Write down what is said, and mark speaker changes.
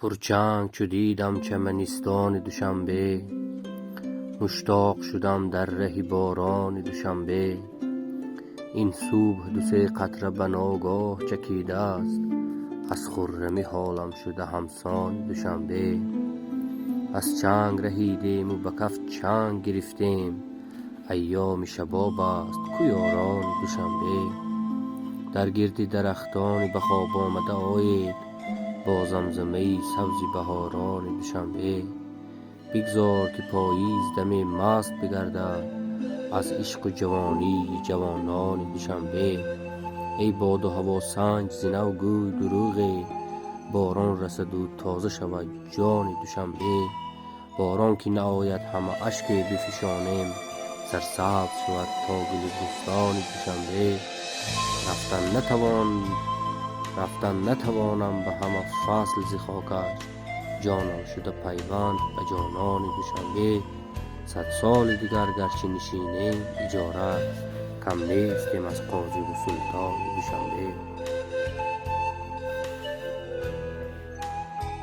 Speaker 1: پرچنگ چو دیدم چمنستان دوشنبه، مشتاق شدم در ره باران دوشنبه. این صبح دو سه قطره به ناگاه چکیده است، از خرمی حالم شده همسان دوشنبه. از چنگ رهیدیم و به کف چنگ گرفتیم، ایام شباب است کو یاران دوشنبه. در گرد درختان به خواب آمده آید، با زمزمه سبز بهاران دوشنبه. بگذار که پاییز دم مست بگردد، از عشق و جوانی جوانان دوشنبه. ای باد و هوا سنج زنه و گوی دروغی، باران رسد و تازه شود جان دوشنبه. باران که نآید همه اشک بفشانیم، سرسبز شود تا گل بستان دوشنبه. رفتن نتوانم به همه فصل ز خاکش، جانم شده پیوند به جانان دوشنبه. 100 سال دیگر گرچه نشینیم اجاره، کم نیستیم از قاضی و سلطان دوشنبه.